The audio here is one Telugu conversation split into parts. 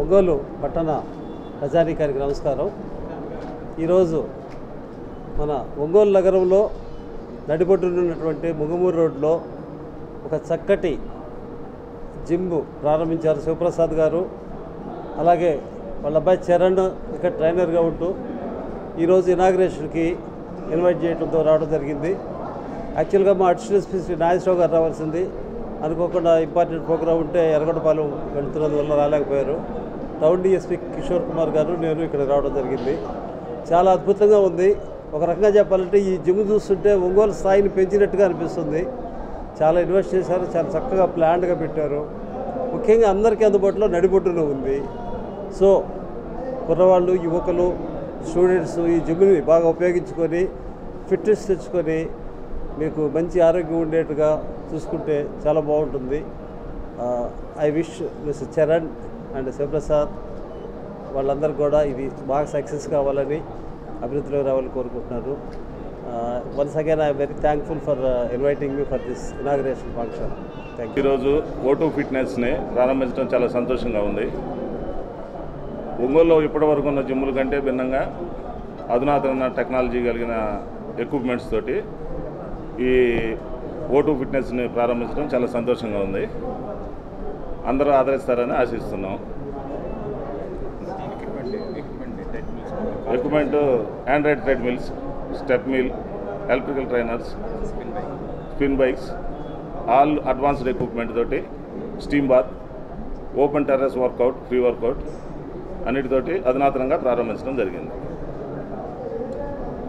ఒంగోలు పట్టణ ప్రజానీకానికి నమస్కారం. ఈరోజు మన ఒంగోలు నగరంలో నడిబొడ్డునున్నటువంటి ముంగమూరు రోడ్లో ఒక చక్కటి జిమ్ ప్రారంభించారు శివప్రసాద్ గారు. అలాగే వాళ్ళ అబ్బాయి చరణ్ ఇక్కడ ట్రైనర్గా ఉంటూ ఈరోజు ఇనాగ్రేషన్కి ఇన్వైట్ చేయడంతో రావడం జరిగింది. యాక్చువల్గా మా అడిషనల్ స్పీకర్ నాగేశ్వరరావు గారు రావాల్సింది, అనుకోకుండా ఇంపార్టెంట్ ప్రోగ్రామ్ ఉంటే ఎర్రగొండపాలెం వెళ్తున్నందువల్ల రాలేకపోయారు. టౌన్ డిఎస్పీ కిషోర్ కుమార్ గారు, నేను ఇక్కడ రావడం జరిగింది. చాలా అద్భుతంగా ఉంది. ఒక రకంగా చెప్పాలంటే ఈ జిమ్ చూస్తుంటే ఒంగోలు స్థాయిని పెంచినట్టుగా అనిపిస్తుంది. చాలా ఇన్వెస్ట్ చేశారు, చాలా చక్కగా ప్లాన్డ్గా పెట్టారు. ముఖ్యంగా అందరికీ అందుబాటులో నడిబొడ్డున ఉంది. సో కుర్రవాళ్ళు, యువకులు, స్టూడెంట్స్ ఈ జిమ్ని బాగా ఉపయోగించుకొని ఫిట్నెస్ తెచ్చుకొని మీకు మంచి ఆరోగ్యం ఉండేట్టుగా చూసుకుంటే చాలా బాగుంటుంది. I wish mister Charan and Shivaprasad వాళ్ళందరూ కూడా ఇది బాగా సక్సెస్ కావాలని, అభివృద్ధిలో రావాలని కోరుకుంటున్నారు. Once again I very thankful for inviting me for this inauguration function. Thank you. ఈరోజు O2 ఫిట్నెస్ని ప్రారంభించడం చాలా సంతోషంగా ఉంది. ఒంగోలులో ఇప్పటివరకు ఉన్న జిమ్ముల కంటే భిన్నంగా అధునాతన టెక్నాలజీ కలిగిన ఎక్విప్మెంట్స్ తోటి ఈ O2 ఫిట్నెస్ని ప్రారంభించడం చాలా సంతోషంగా ఉంది. అందరూ ఆదరిస్తారని ఆశిస్తున్నాం. Equipment android treadmills, step mill, electrical trainers, spin bikes, all advanced equipment తోటి steam bath, open terrace workout, free workout అన్నిటితోటి అధునాతనంగా ప్రారంభించడం జరిగింది.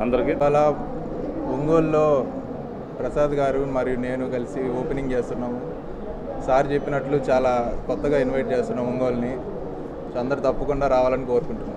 అందరికీ అలా ఒంగోలులో ప్రసాద్ గారు మరియు నేను కలిసి ఓపెనింగ్ చేస్తున్నాము. సార్ చెప్పినట్లు చాలా కొత్తగా ఇన్వైట్ చేస్తున్నాం ఒంగోలుని. అందరు తప్పకుండా రావాలని కోరుకుంటున్నాం.